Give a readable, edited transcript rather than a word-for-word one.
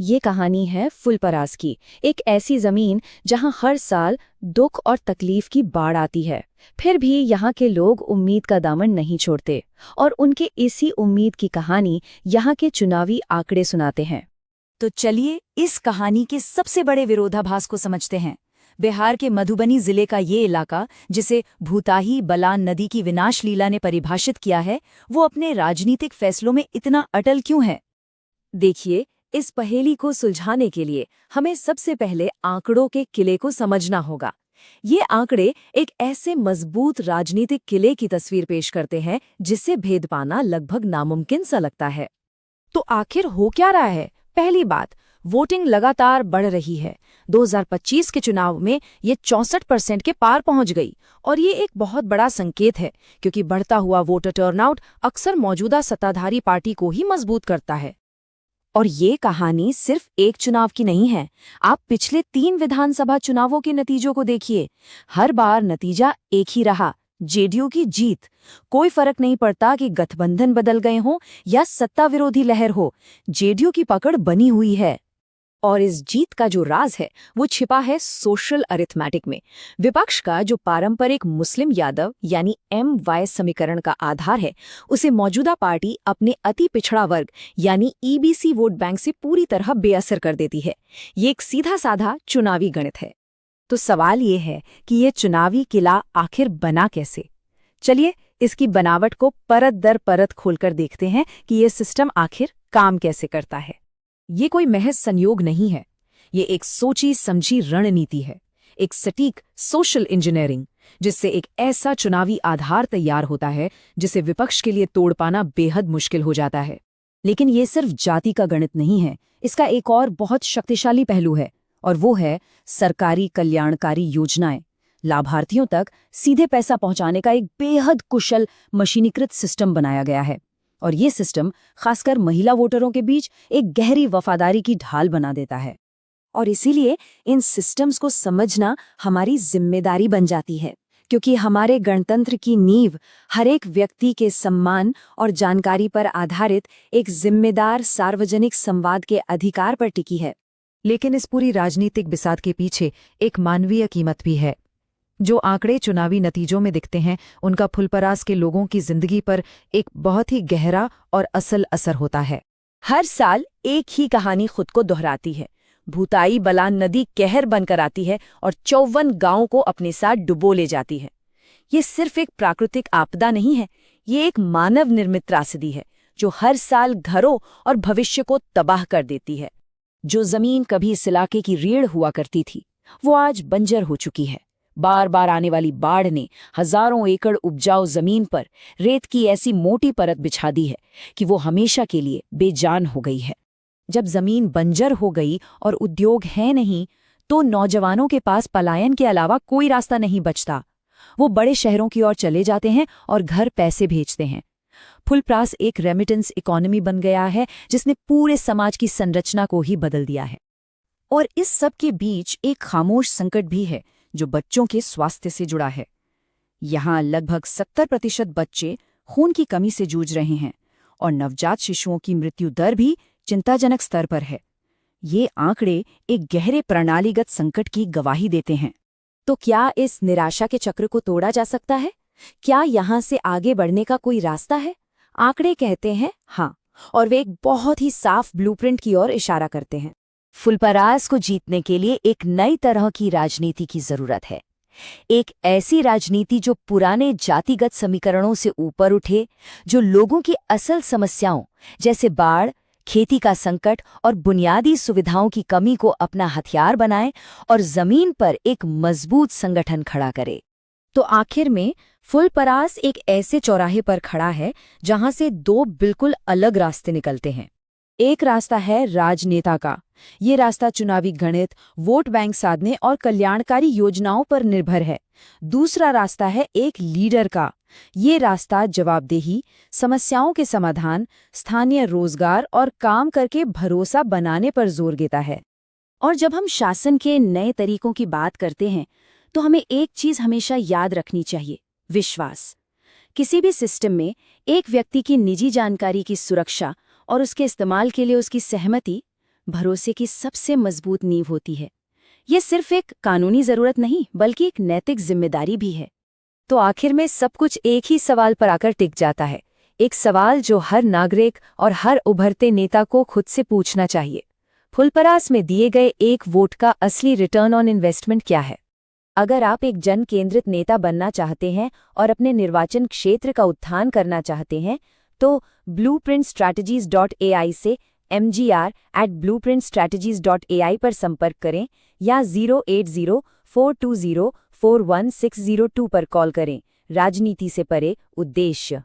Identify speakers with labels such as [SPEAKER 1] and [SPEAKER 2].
[SPEAKER 1] ये कहानी है फुलपरास की। एक ऐसी जमीन जहां हर साल दुख और तकलीफ की बाढ़ आती है, फिर भी यहाँ के लोग उम्मीद का दामन नहीं छोड़ते और उनके इसी उम्मीद की कहानी यहाँ के चुनावी आंकड़े सुनाते हैं।
[SPEAKER 2] तो चलिए इस कहानी के सबसे बड़े विरोधाभास को समझते हैं। बिहार के मधुबनी जिले का ये इलाका, जिसे भूताही बलान नदी की विनाश लीला ने परिभाषित किया है, वो अपने राजनीतिक फैसलों में इतना अटल क्यों है? देखिए, इस पहेली को सुलझाने के लिए हमें सबसे पहले आंकड़ों के किले को समझना होगा। ये आंकड़े एक ऐसे मजबूत राजनीतिक किले की तस्वीर पेश करते हैं जिसे भेद पाना लगभग नामुमकिन सा लगता है।
[SPEAKER 3] तो आखिर हो क्या रहा है? पहली बात, वोटिंग लगातार बढ़ रही है। 2025 के चुनाव में ये 64% के पार पहुंच गई और ये एक बहुत बड़ा संकेत है, क्योंकि बढ़ता हुआ वोटर टर्नआउट अक्सर मौजूदा सत्ताधारी पार्टी को ही मजबूत करता है।
[SPEAKER 2] और ये कहानी सिर्फ एक चुनाव की नहीं है। आप पिछले 3 विधानसभा चुनावों के नतीजों को देखिए। हर बार नतीजा एक ही रहा, जेडीयू की जीत। कोई फर्क नहीं पड़ता कि गठबंधन बदल गए हों या सत्ता विरोधी लहर हो, जेडीयू की पकड़ बनी हुई है। और इस जीत का जो राज है वो छिपा है सोशल अरिथमेटिक में। विपक्ष का जो पारंपरिक मुस्लिम यादव यानी MY समीकरण का आधार है, उसे मौजूदा पार्टी अपने अति पिछड़ा वर्ग यानी EBC वोट बैंक से पूरी तरह बेअसर कर देती है। ये एक सीधा साधा चुनावी गणित है। तो सवाल ये है कि ये चुनावी किला आखिर बना कैसे? चलिए इसकी बनावट को परत दर परत खोलकर देखते हैं कि ये सिस्टम आखिर काम कैसे करता है। ये कोई महज संयोग नहीं है, ये एक सोची समझी रणनीति है, एक सटीक सोशल इंजीनियरिंग, जिससे एक ऐसा चुनावी आधार तैयार होता है जिसे विपक्ष के लिए तोड़ पाना बेहद मुश्किल हो जाता है। लेकिन ये सिर्फ जाति का गणित नहीं है, इसका एक और बहुत शक्तिशाली पहलू है, और वो है सरकारी कल्याणकारी योजनाएं। लाभार्थियों तक सीधे पैसा पहुंचाने का एक बेहद कुशल मशीनीकृत सिस्टम बनाया गया है, और ये सिस्टम खासकर महिला वोटरों के बीच एक गहरी वफादारी की ढाल बना देता है। और इसीलिए इन सिस्टम्स को समझना हमारी जिम्मेदारी बन जाती है, क्योंकि हमारे गणतंत्र की नींव हर एक व्यक्ति के सम्मान और जानकारी पर आधारित एक जिम्मेदार सार्वजनिक संवाद के अधिकार पर टिकी है।
[SPEAKER 3] लेकिन इस पूरी राजनीतिक बिसात के पीछे एक मानवीय कीमत भी है। जो आंकड़े चुनावी नतीजों में दिखते हैं, उनका फुलपरास के लोगों की जिंदगी पर एक बहुत ही गहरा और असल असर होता है।
[SPEAKER 2] हर साल एक ही कहानी खुद को दोहराती है। भूताई बलान नदी कहर बनकर आती है और 54 गांवों को अपने साथ डुबो ले जाती है। ये सिर्फ एक प्राकृतिक आपदा नहीं है, ये एक मानव निर्मित त्रासदी है जो हर साल घरों और भविष्य को तबाह कर देती है। जो जमीन कभी इस इलाके की रीढ़ हुआ करती थी, वो आज बंजर हो चुकी है। बार बार आने वाली बाढ़ ने हजारों एकड़ उपजाऊ जमीन पर रेत की ऐसी मोटी परत बिछा दी है कि वो हमेशा के लिए बेजान हो गई है। जब जमीन बंजर हो गई और उद्योग है नहीं, तो नौजवानों के पास पलायन के अलावा कोई रास्ता नहीं बचता। वो बड़े शहरों की ओर चले जाते हैं और घर पैसे भेजते हैं। फुलपरास एक रेमिटेंस इकोनॉमी बन गया है जिसने पूरे समाज की संरचना को ही बदल दिया है। और इस सब के बीच एक खामोश संकट भी है जो बच्चों के स्वास्थ्य से जुड़ा है। यहाँ लगभग 70% बच्चे खून की कमी से जूझ रहे हैं और नवजात शिशुओं की मृत्यु दर भी चिंताजनक स्तर पर है। ये आंकड़े एक गहरे प्रणालीगत संकट की गवाही देते हैं। तो क्या इस निराशा के चक्र को तोड़ा जा सकता है? क्या यहाँ से आगे बढ़ने का कोई रास्ता है? आंकड़े कहते हैं हाँ, और वे एक बहुत ही साफ ब्लूप्रिंट की ओर इशारा करते हैं। फुलपरास को जीतने के लिए एक नई तरह की राजनीति की जरूरत है। एक ऐसी राजनीति जो पुराने जातिगत समीकरणों से ऊपर उठे, जो लोगों की असल समस्याओं जैसे बाढ़, खेती का संकट और बुनियादी सुविधाओं की कमी को अपना हथियार बनाए और जमीन पर एक मजबूत संगठन खड़ा करे। तो आखिर में फुलपरास एक ऐसे चौराहे पर खड़ा है जहां से 2 बिल्कुल अलग रास्ते निकलते हैं। एक रास्ता है राजनेता का। ये रास्ता चुनावी गणित, वोट बैंक साधने और कल्याणकारी योजनाओं पर निर्भर है। दूसरा रास्ता है एक लीडर का। ये रास्ता जवाबदेही, समस्याओं के समाधान, स्थानीय रोजगार और काम करके भरोसा बनाने पर जोर देता है। और जब हम शासन के नए तरीकों की बात करते हैं, तो हमें एक चीज हमेशा याद रखनी चाहिए: विश्वास। किसी भी सिस्टम में एक व्यक्ति की निजी जानकारी की सुरक्षा और उसके इस्तेमाल के लिए उसकी सहमति
[SPEAKER 1] भरोसे की सबसे मजबूत नींव होती है। ये सिर्फ एक कानूनी जरूरत नहीं बल्कि एक नैतिक जिम्मेदारी भी है। तो आखिर में सब कुछ एक ही सवाल पर आकर टिक जाता है, एक सवाल जो हर नागरिक और हर उभरते नेता को खुद से पूछना चाहिए। फुलपरास में दिए गए एक वोट का असली रिटर्न ऑन इन्वेस्टमेंट क्या है?
[SPEAKER 2] अगर आप एक जन केंद्रित नेता बनना चाहते हैं और अपने निर्वाचन क्षेत्र का उत्थान करना चाहते हैं तो blueprintstrategies.ai से mgr@blueprintstrategies.ai पर संपर्क करें या 08042041602 पर कॉल करें। राजनीति से परे उद्देश्य।